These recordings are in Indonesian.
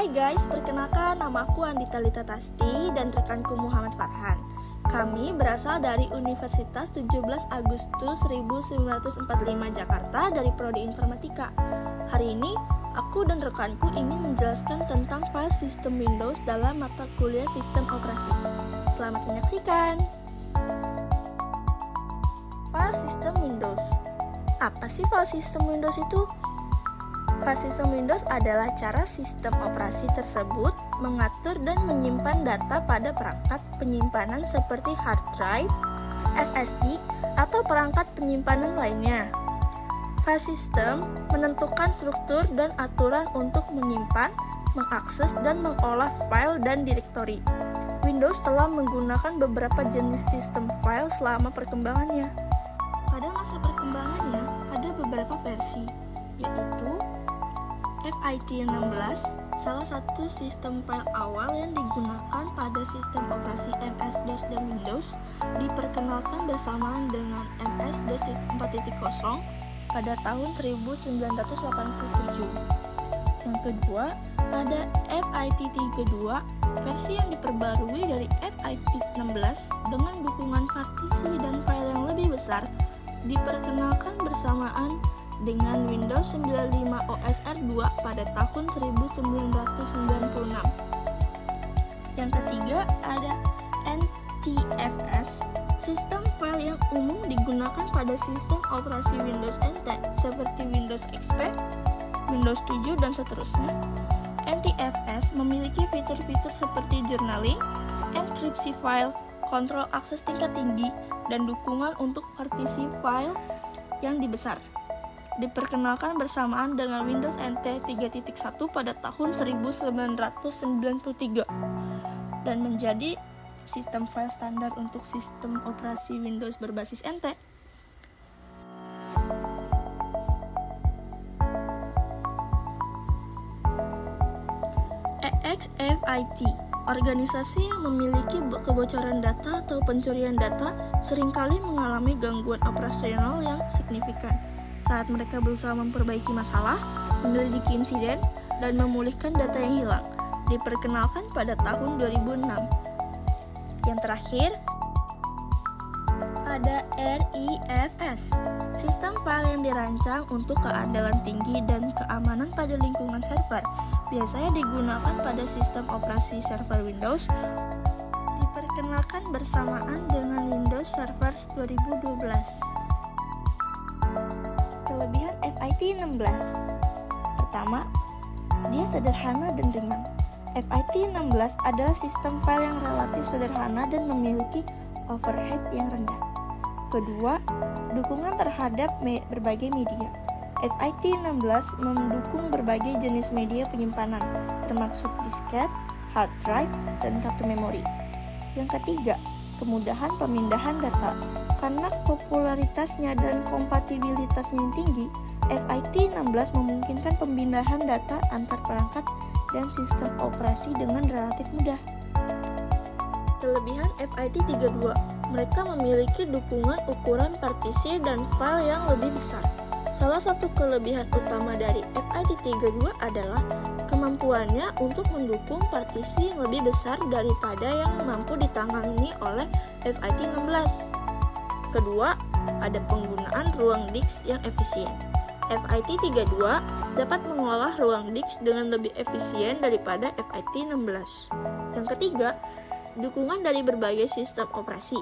Hai guys, perkenalkan nama aku Andita Lita Tasti dan rekanku Muhammad Farhan. Kami berasal dari Universitas 17 Agustus 1945 Jakarta dari Prodi Informatika. Hari ini, aku dan rekanku ingin menjelaskan tentang file sistem Windows dalam mata kuliah sistem operasi. Selamat menyaksikan. File sistem Windows. Apa sih file sistem Windows itu? File sistem Windows adalah cara sistem operasi tersebut mengatur dan menyimpan data pada perangkat penyimpanan seperti hard drive, SSD, atau perangkat penyimpanan lainnya. File system menentukan struktur dan aturan untuk menyimpan, mengakses, dan mengolah file dan direktori. Windows telah menggunakan beberapa jenis sistem file selama perkembangannya. Pada masa perkembangannya, ada beberapa versi, yaitu FIT 16, salah satu sistem file awal yang digunakan pada sistem operasi MS-DOS dan Windows, diperkenalkan bersamaan dengan MS-DOS 4.0 pada tahun 1987. Yang kedua, ada FIT 32, versi yang diperbarui dari FIT 16 dengan dukungan partisi dan file yang lebih besar, diperkenalkan bersamaan dengan Windows 95 OS R2 pada tahun 1996. Yang ketiga ada NTFS, sistem file yang umum digunakan pada sistem operasi Windows NT seperti Windows XP, Windows 7, dan seterusnya. NTFS memiliki fitur-fitur seperti journaling, enkripsi file, kontrol akses tingkat tinggi, dan dukungan untuk partisi file yang dibesar. Diperkenalkan bersamaan dengan Windows NT 3.1 pada tahun 1993 dan menjadi sistem file standar untuk sistem operasi Windows berbasis NT. EXFIT, organisasi yang memiliki kebocoran data atau pencurian data seringkali mengalami gangguan operasional yang signifikan saat mereka berusaha memperbaiki masalah, menyelidiki insiden, dan memulihkan data yang hilang. Diperkenalkan pada tahun 2006. Yang terakhir, ada RIFS, sistem file yang dirancang untuk keandalan tinggi dan keamanan pada lingkungan server. Biasanya digunakan pada sistem operasi server Windows. Diperkenalkan bersamaan dengan Windows Server 2012. Kelebihan FIT 16. Pertama, dia sederhana dan ringan. FIT 16 adalah sistem file yang relatif sederhana dan memiliki overhead yang rendah. Kedua, dukungan terhadap berbagai media. FIT 16 mendukung berbagai jenis media penyimpanan, termasuk disket, hard drive, dan kartu memori. Yang ketiga, kemudahan pemindahan data. Karena popularitasnya dan kompatibilitasnya yang tinggi, FIT 16 memungkinkan pemindahan data antar perangkat dan sistem operasi dengan relatif mudah. Kelebihan FIT 32, mereka memiliki dukungan ukuran partisi dan file yang lebih besar. Salah satu kelebihan utama dari FIT 32 adalah kemampuannya untuk mendukung partisi yang lebih besar daripada yang mampu ditangani oleh FIT 16. Kedua, ada penggunaan ruang disk yang efisien. FIT 32 dapat mengolah ruang disk dengan lebih efisien daripada FIT 16. Yang ketiga, dukungan dari berbagai sistem operasi.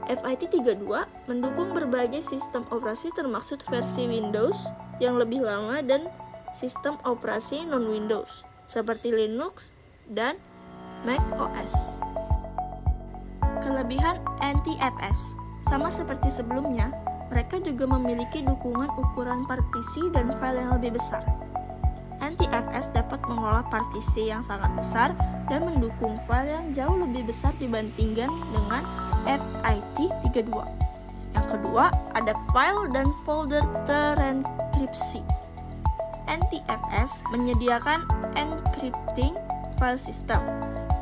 FIT 32 mendukung berbagai sistem operasi termasuk versi Windows yang lebih lama dan sistem operasi non-Windows seperti Linux dan Mac OS. Kelebihan NTFS, sama seperti sebelumnya, mereka juga memiliki dukungan ukuran partisi dan file yang lebih besar. NTFS dapat mengolah partisi yang sangat besar dan mendukung file yang jauh lebih besar dibandingkan dengan FIT 32. Yang kedua, ada file dan folder terenkripsi. NTFS menyediakan encrypting file system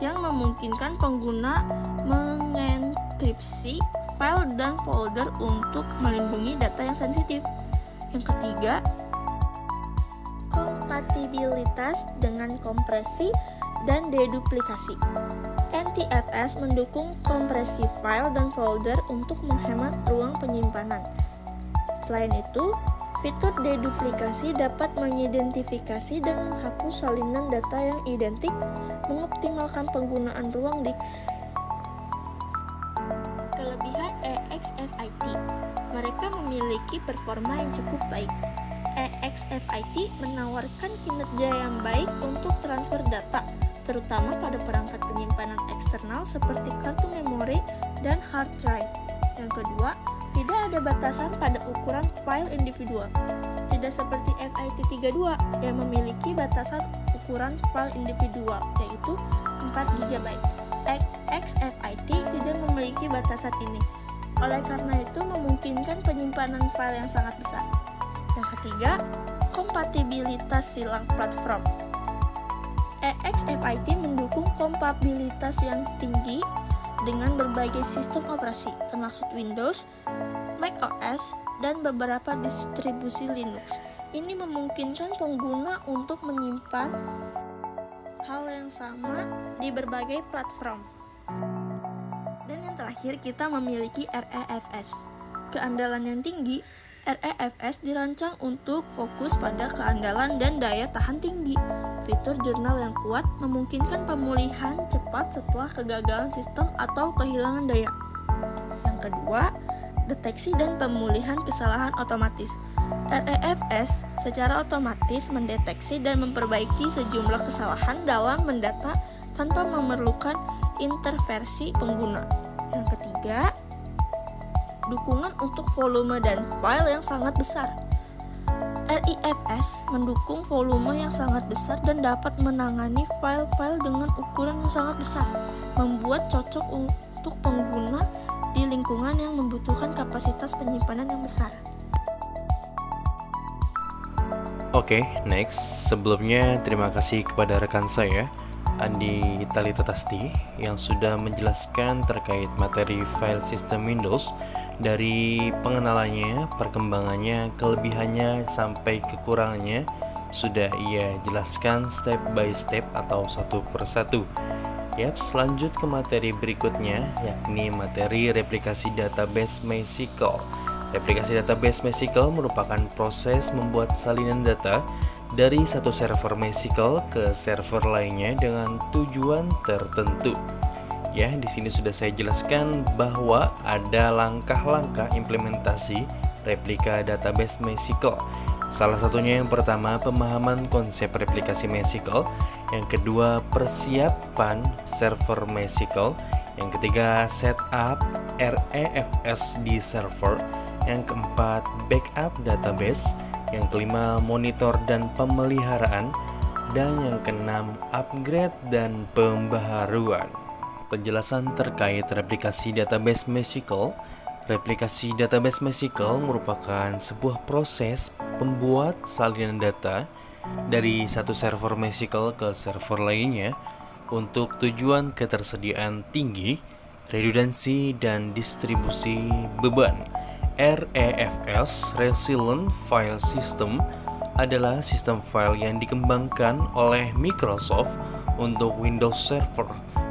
yang memungkinkan pengguna mengenkripsi file dan folder untuk melindungi data yang sensitif. Yang ketiga, kompatibilitas dengan kompresi dan deduplikasi. NTFS mendukung kompresi file dan folder untuk menghemat ruang penyimpanan. Selain itu, fitur deduplikasi dapat mengidentifikasi dan menghapus salinan data yang identik, mengoptimalkan penggunaan ruang disk. Kelebihan EXFIT, mereka memiliki performa yang cukup baik. EXFIT menawarkan kinerja yang baik untuk transfer data, terutama pada perangkat penyimpanan eksternal seperti kartu memori dan hard drive. Yang kedua, tidak ada batasan pada ukuran file individual. Tidak seperti FIT32 yang memiliki batasan ukuran file individual, yaitu 4 GB. EXFIT tidak memiliki batasan ini. Oleh karena itu, memungkinkan penyimpanan file yang sangat besar. Yang ketiga, kompatibilitas silang platform. EXFIT mendukung kompatibilitas yang tinggi dengan berbagai sistem operasi, termasuk Windows, macOS, dan beberapa distribusi Linux. Ini memungkinkan pengguna untuk menyimpan hal yang sama di berbagai platform. Dan yang terakhir, kita memiliki REFS. Keandalan yang tinggi, REFS dirancang untuk fokus pada keandalan dan daya tahan tinggi. Fitur jurnal yang kuat memungkinkan pemulihan cepat setelah kegagalan sistem atau kehilangan daya. Yang kedua, deteksi dan pemulihan kesalahan otomatis. REFS secara otomatis mendeteksi dan memperbaiki sejumlah kesalahan dalam mendata tanpa memerlukan intervensi pengguna. Yang ketiga, dukungan untuk volume dan file yang sangat besar. REFS mendukung volume yang sangat besar dan dapat menangani file-file dengan ukuran yang sangat besar, membuat cocok untuk pengguna di lingkungan yang membutuhkan kapasitas penyimpanan yang besar. Oke, next. Sebelumnya terima kasih kepada rekan saya, Andi Talita Tasti, yang sudah menjelaskan terkait materi file sistem Windows dari pengenalannya, perkembangannya, kelebihannya, sampai kekurangannya sudah ia jelaskan step by step atau satu persatu. Lanjut ke materi berikutnya, yakni materi replikasi database MySQL. Replikasi database MySQL merupakan proses membuat salinan data dari satu server MySQL ke server lainnya dengan tujuan tertentu. Di sini sudah saya jelaskan bahwa ada langkah-langkah implementasi replika database MySQL. Salah satunya yang pertama, pemahaman konsep replikasi MySQL. Yang kedua, persiapan server MySQL. Yang ketiga, setup REFS di server. Yang keempat, backup database. Yang kelima, monitor dan pemeliharaan. Dan yang keenam, upgrade dan pembaharuan. Penjelasan terkait replikasi database MySQL. Replikasi database MySQL merupakan sebuah proses pembuat salinan data dari satu server MySQL ke server lainnya untuk tujuan ketersediaan tinggi, redundansi, dan distribusi beban. REFS, Resilient File System, adalah sistem file yang dikembangkan oleh Microsoft untuk Windows Server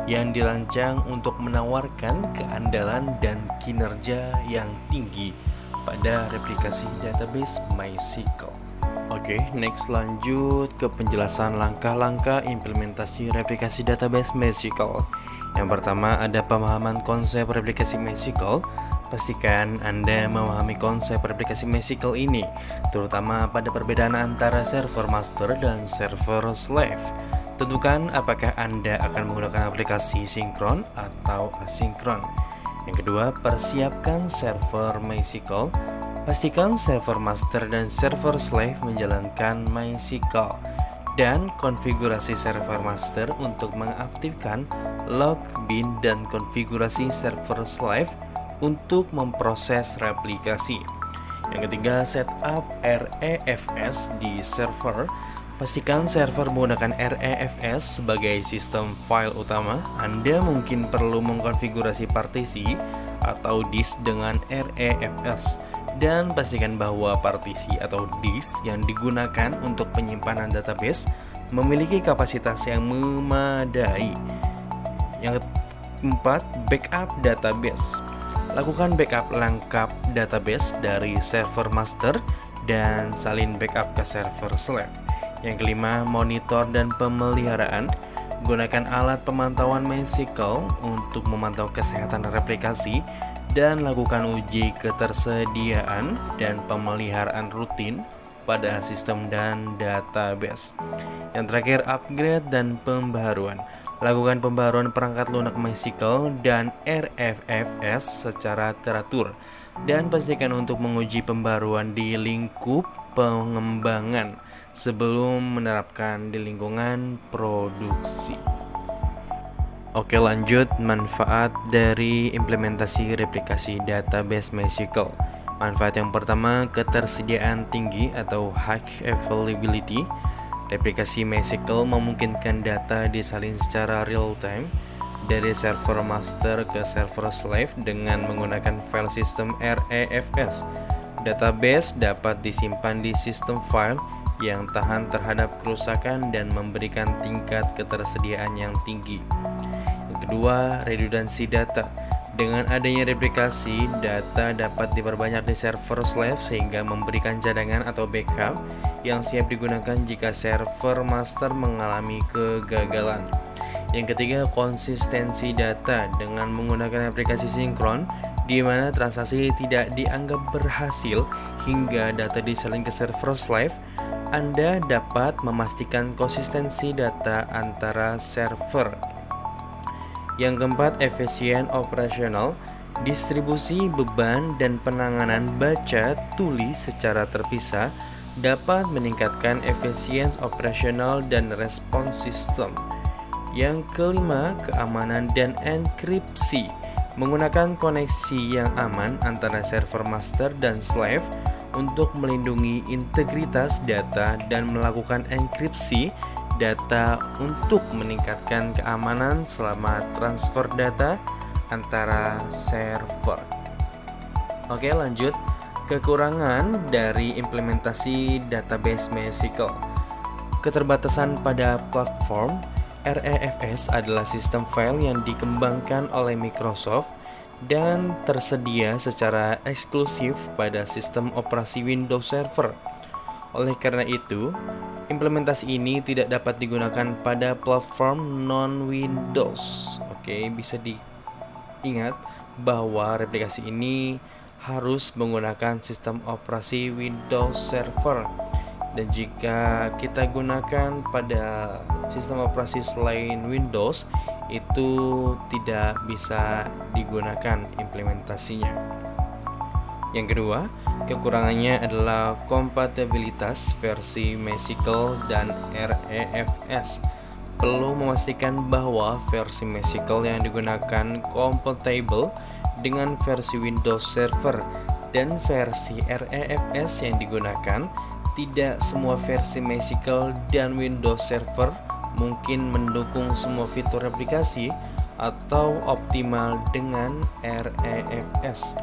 yang dirancang untuk menawarkan keandalan dan kinerja yang tinggi pada replikasi database MySQL. Oke, next lanjut ke penjelasan langkah-langkah implementasi replikasi database MySQL. Yang pertama, ada pemahaman konsep replikasi MySQL. Pastikan Anda memahami konsep replikasi MySQL ini, terutama pada perbedaan antara server master dan server slave. Tentukan apakah Anda akan menggunakan aplikasi sinkron atau asinkron. Yang kedua, persiapkan server MySQL. Pastikan server master dan server slave menjalankan MySQL. Dan konfigurasi server master untuk mengaktifkan log, bin, dan konfigurasi server slave untuk memproses replikasi. Yang ketiga, setup REFS di server. Pastikan server menggunakan REFS sebagai sistem file utama. Anda mungkin perlu mengkonfigurasi partisi atau disk dengan REFS Dan pastikan bahwa partisi atau disk yang digunakan untuk penyimpanan database memiliki kapasitas yang memadai. Yang keempat, backup database. Lakukan backup lengkap database dari server master dan salin backup ke server slave. Yang kelima, monitor dan pemeliharaan. Gunakan alat pemantauan MySQL untuk memantau kesehatan replikasi dan lakukan uji ketersediaan dan pemeliharaan rutin pada sistem dan database. Yang terakhir, upgrade dan pembaharuan. Lakukan pembaharuan perangkat lunak MySQL dan RFFS secara teratur dan pastikan untuk menguji pembaharuan di lingkup pengembangan sebelum menerapkan di lingkungan produksi. Oke, lanjut manfaat dari implementasi replikasi database MySQL. Manfaat yang pertama, ketersediaan tinggi atau high availability. Replikasi MySQL memungkinkan data disalin secara real time dari server master ke server slave dengan menggunakan file system REFS. Database dapat disimpan di sistem file yang tahan terhadap kerusakan dan memberikan tingkat ketersediaan yang tinggi. Yang kedua, redundansi data. Dengan adanya replikasi, data dapat diperbanyak di server slave sehingga memberikan cadangan atau backup yang siap digunakan jika server master mengalami kegagalan. Yang ketiga, konsistensi data. Dengan menggunakan aplikasi sinkron di mana transaksi tidak dianggap berhasil hingga data disalin ke server slave, Anda dapat memastikan konsistensi data antara server. Yang keempat, efisien operasional. Distribusi beban dan penanganan baca tulis secara terpisah dapat meningkatkan efisiensi operasional dan respons sistem. Yang kelima, keamanan dan enkripsi. Menggunakan koneksi yang aman antara server master dan slave untuk melindungi integritas data dan melakukan enkripsi data untuk meningkatkan keamanan selama transfer data antara server. Oke, lanjut. Kekurangan dari implementasi database MySQL. Keterbatasan pada platform. REFS adalah sistem file yang dikembangkan oleh Microsoft dan tersedia secara eksklusif pada sistem operasi Windows Server. Oleh karena itu, implementasi ini tidak dapat digunakan pada platform non-Windows. Oke, bisa diingat bahwa replikasi ini harus menggunakan sistem operasi Windows Server. Dan jika kita gunakan pada sistem operasi selain Windows, itu tidak bisa digunakan implementasinya. Yang kedua, kekurangannya adalah kompatibilitas versi MySQL dan REFS. Perlu memastikan bahwa versi MySQL yang digunakan kompatibel dengan versi Windows Server dan versi REFS yang digunakan. Tidak semua versi MySQL dan Windows Server mungkin mendukung semua fitur aplikasi atau optimal dengan REFS.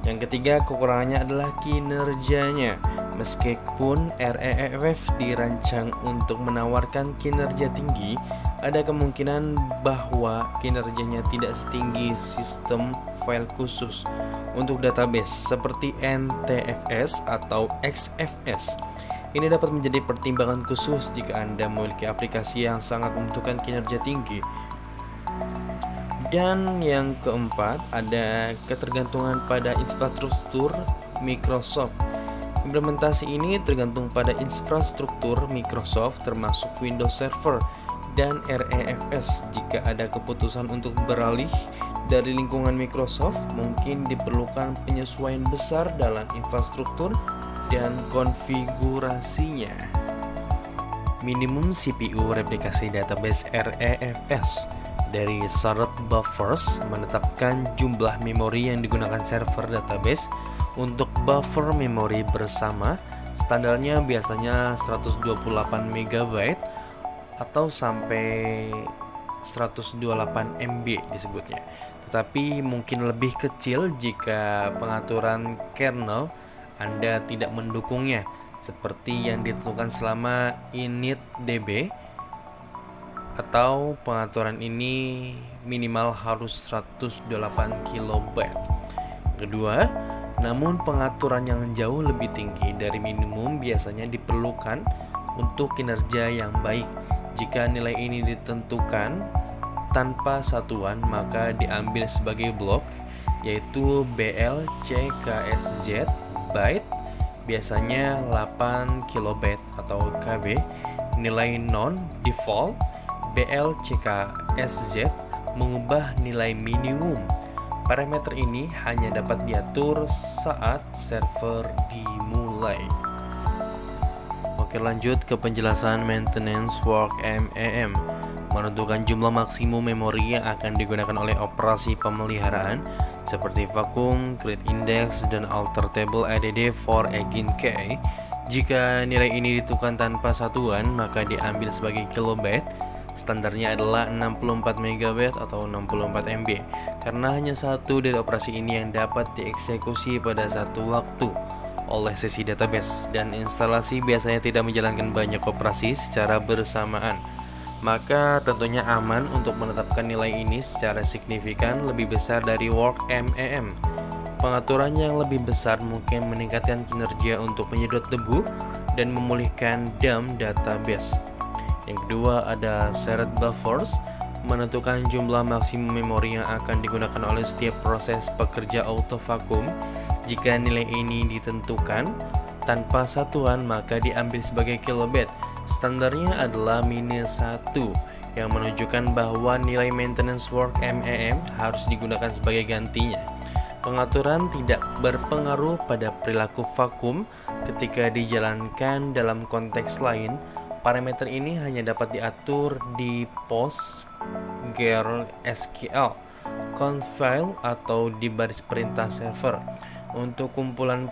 Yang ketiga, kekurangannya adalah kinerjanya. Meskipun REFS dirancang untuk menawarkan kinerja tinggi, ada kemungkinan bahwa kinerjanya tidak setinggi sistem file khusus untuk database seperti NTFS atau XFS. Ini dapat menjadi pertimbangan khusus jika Anda memiliki aplikasi yang sangat membutuhkan kinerja tinggi. Dan yang keempat, ada ketergantungan pada infrastruktur Microsoft. Implementasi ini tergantung pada infrastruktur Microsoft termasuk Windows Server dan REFS. Jika ada keputusan untuk beralih dari lingkungan Microsoft, mungkin diperlukan penyesuaian besar dalam infrastruktur dan konfigurasinya. Minimum CPU replikasi database REFS. Dari syarat buffers, menetapkan jumlah memori yang digunakan server database. Untuk buffer memori bersama, standarnya biasanya 128 MB atau sampai 128 MB disebutnya. Tetapi mungkin lebih kecil jika pengaturan kernel Anda tidak mendukungnya, seperti yang ditentukan selama initdb, atau pengaturan ini minimal harus 128 KB. Kedua, namun pengaturan yang jauh lebih tinggi dari minimum biasanya diperlukan untuk kinerja yang baik. Jika nilai ini ditentukan tanpa satuan, maka diambil sebagai blok, yaitu BLCKSZ byte, biasanya 8 KB atau KB. Nilai non-default BLCKSZ mengubah nilai minimum. Parameter ini hanya dapat diatur saat server dimulai. Oke, lanjut ke penjelasan maintenance work MEM. Menentukan jumlah maksimum memori yang akan digunakan oleh operasi pemeliharaan seperti vacuum, create index, dan alter table add for again k. Jika nilai ini ditentukan tanpa satuan, maka diambil sebagai kilobyte. Standarnya adalah 64 MB atau 64 MB, karena hanya satu dari operasi ini yang dapat dieksekusi pada satu waktu oleh sesi database, dan instalasi biasanya tidak menjalankan banyak operasi secara bersamaan. Maka tentunya aman untuk menetapkan nilai ini secara signifikan lebih besar dari work MEM. Pengaturan yang lebih besar mungkin meningkatkan kinerja untuk menyedot debu dan memulihkan dump database. Yang kedua ada shared buffers, menentukan jumlah maksimum memori yang akan digunakan oleh setiap proses pekerja auto vacuum. Jika nilai ini ditentukan tanpa satuan, maka diambil sebagai kilobyte. Standarnya adalah -1, yang menunjukkan bahwa nilai maintenance work MEM harus digunakan sebagai gantinya. Pengaturan tidak berpengaruh pada perilaku vakum ketika dijalankan dalam konteks lain. Parameter ini hanya dapat diatur di PostgreSQL conf file atau di baris perintah server. Untuk pengumpulan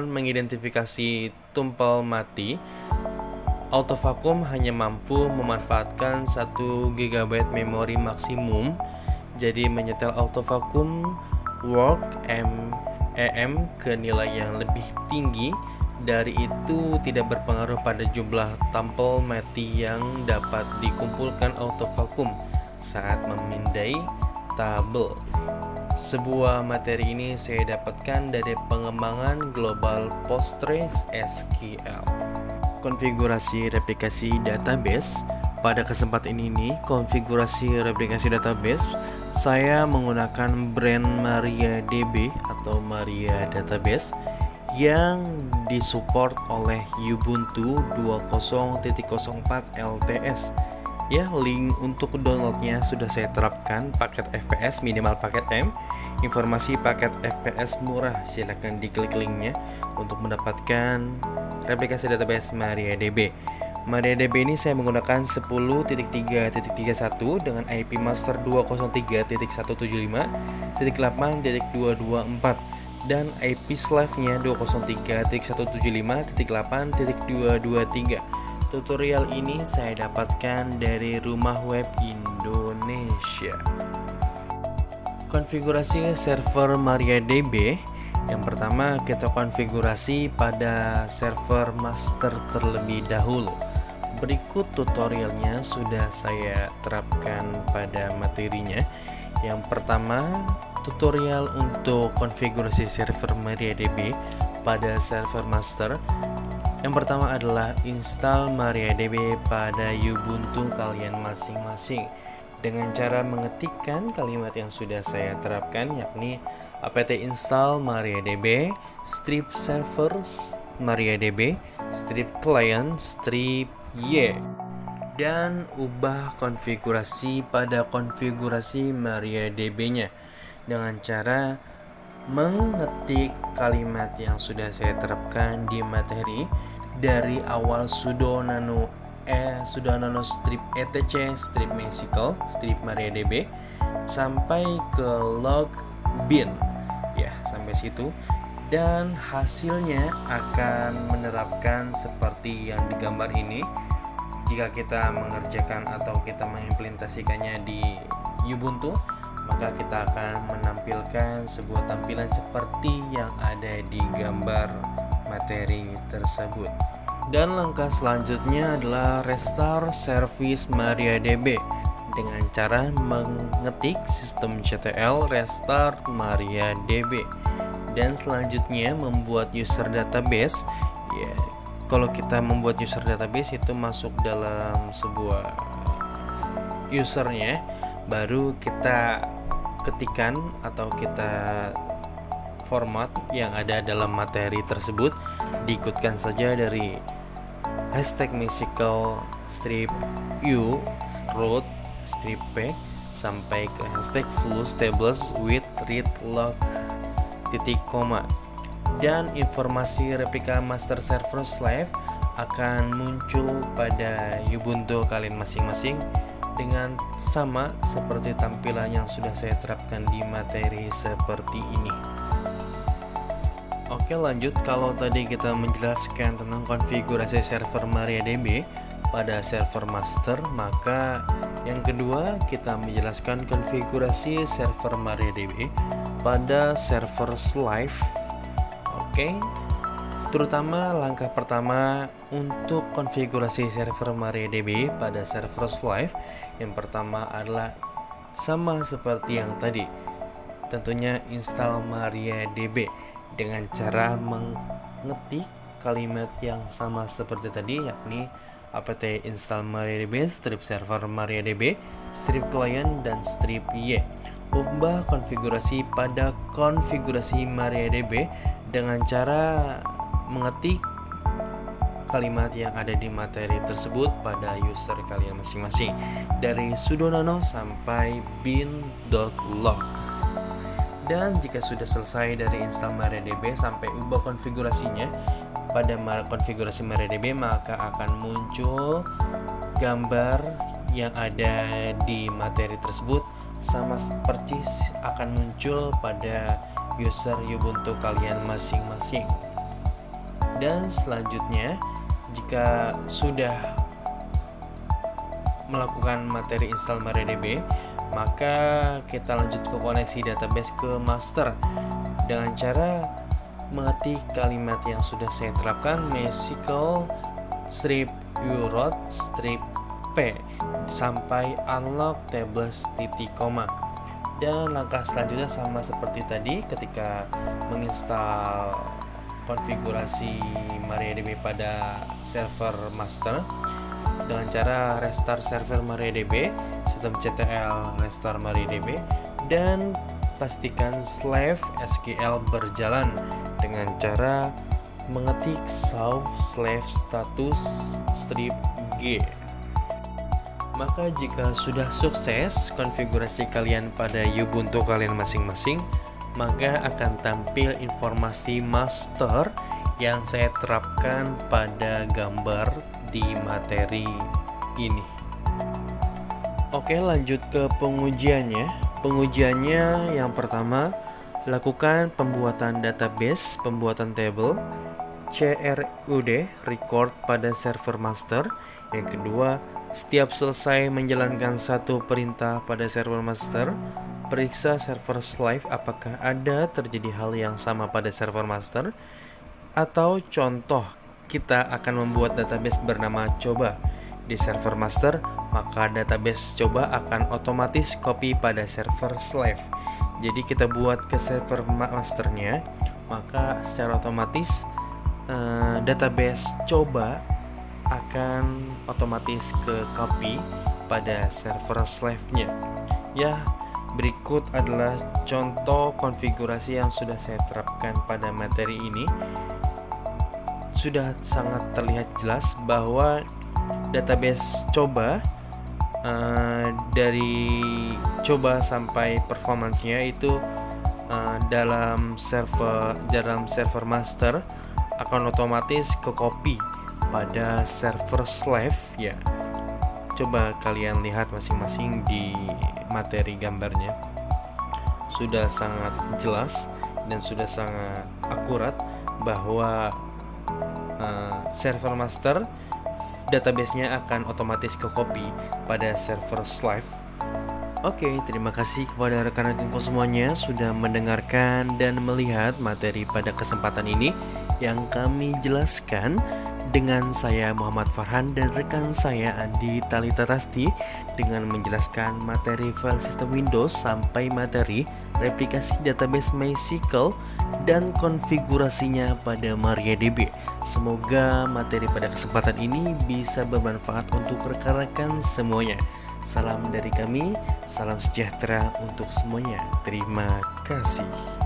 mengidentifikasi tumpel mati, autovacuum hanya mampu memanfaatkan 1 GB memori maksimum. Jadi menyetel autovacuum work MEM ke nilai yang lebih tinggi dari itu tidak berpengaruh pada jumlah tumpel mati yang dapat dikumpulkan autovacuum saat memindai tabel. Sebuah materi ini saya dapatkan dari pengembangan global PostgreSQL. Konfigurasi replikasi database. Pada kesempatan ini, konfigurasi replikasi database saya menggunakan brand MariaDB atau Maria Database yang disupport oleh Ubuntu 20.04 LTS. Ya, link untuk downloadnya sudah saya terapkan. Paket FPS minimal paket M. Informasi paket FPS murah, silakan diklik linknya untuk mendapatkan replikasi database MariaDB. MariaDB ini saya menggunakan 10.3.31 dengan IP master 203.175.8.224 dan IP slave-nya 203.175.8.223. Tutorial ini saya dapatkan dari Rumah Web Indonesia. Konfigurasi server MariaDB. Yang pertama, kita konfigurasi pada server master terlebih dahulu. Berikut tutorialnya sudah saya terapkan pada materinya. Yang pertama, tutorial untuk konfigurasi server MariaDB pada server master. Yang pertama adalah install MariaDB pada Ubuntu kalian masing-masing dengan cara mengetikkan kalimat yang sudah saya terapkan, yakni apt install MariaDB strip server MariaDB strip client strip y, dan ubah konfigurasi pada konfigurasi MariaDB-nya dengan cara mengetik kalimat yang sudah saya terapkan di materi dari awal sudo nano strip etc strip MySQL strip MariaDB sampai ke log bin, ya, sampai situ, dan hasilnya akan menerapkan seperti yang digambar ini. jika kita mengerjakan atau kita mengimplementasikannya di Ubuntu, maka kita akan menampilkan sebuah tampilan seperti yang ada di gambar materi tersebut. Dan langkah selanjutnya adalah restart service MariaDB dengan cara mengetik systemctl restart MariaDB. Dan selanjutnya membuat user database. Ya, kalau kita membuat user database itu masuk dalam sebuah usernya, baru kita ketikkan atau kita format yang ada dalam materi tersebut, diikutkan saja dari hashtag musical strip u root strip p sampai ke hashtag flows tables with read log titik koma, dan informasi replika master server slave akan muncul pada Ubuntu kalian masing-masing dengan sama seperti tampilan yang sudah saya terapkan di materi seperti ini. Oke, lanjut. Kalau tadi kita menjelaskan tentang konfigurasi server MariaDB pada server master, maka yang kedua kita menjelaskan konfigurasi server MariaDB pada server slave. Oke, terutama langkah pertama untuk konfigurasi server MariaDB pada server slave, yang pertama adalah sama seperti yang tadi, tentunya install MariaDB dengan cara mengetik kalimat yang sama seperti tadi, yakni apt install MariaDB strip server MariaDB strip client dan strip y. Ubah konfigurasi pada konfigurasi MariaDB dengan cara mengetik kalimat yang ada di materi tersebut pada user kalian masing-masing dari sudo nano sampai bin.log. Dan jika sudah selesai dari install MariaDB sampai ubah konfigurasinya pada konfigurasi MariaDB, maka akan muncul gambar yang ada di materi tersebut sama persis akan muncul pada user Ubuntu kalian masing-masing. Dan selanjutnya, jika sudah melakukan materi install MariaDB, maka kita lanjut ke koneksi database ke master dengan cara mengetik kalimat yang sudah saya terapkan, musical strip u root strip p sampai unlock tables titik koma. Dan langkah selanjutnya sama seperti tadi ketika menginstal konfigurasi MariaDB pada server master dengan cara restart server MariaDB, systemctl restart MariaDB, dan pastikan slave SQL berjalan dengan cara mengetik solve slave status strip g. Maka jika sudah sukses konfigurasi kalian pada Ubuntu kalian masing-masing, maka akan tampil informasi master yang saya terapkan pada gambar di materi ini. Oke, lanjut ke pengujiannya. Pengujiannya yang pertama, lakukan pembuatan database, pembuatan table, CRUD, record pada server master. Yang kedua, setiap selesai menjalankan satu perintah pada server master, periksa server slave apakah ada terjadi hal yang sama pada server master. Atau contoh, kita akan membuat database bernama coba di server master, maka database coba akan otomatis copy pada server slave. Jadi kita buat ke server masternya, maka secara otomatis database coba akan otomatis ke copy pada server slave-nya. Ya, berikut adalah contoh konfigurasi yang sudah saya terapkan pada materi ini. Sudah sangat terlihat jelas bahwa database coba dari coba sampai performancenya itu dalam server master akan otomatis ke copy pada server slave ya. Coba kalian lihat masing-masing di materi gambarnya. Sudah sangat jelas dan sudah sangat akurat bahwa server master database-nya akan otomatis ke copy pada server Slive. Oke, terima kasih kepada rekan-rekanku semuanya sudah mendengarkan dan melihat materi pada kesempatan ini yang kami jelaskan dengan saya Muhammad Farhan dan rekan saya Andi Talitatasti dengan menjelaskan materi file sistem Windows sampai materi replikasi database MySQL dan konfigurasinya pada MariaDB. Semoga materi pada kesempatan ini bisa bermanfaat untuk rekan-rekan semuanya. Salam dari kami, salam sejahtera untuk semuanya. Terima kasih.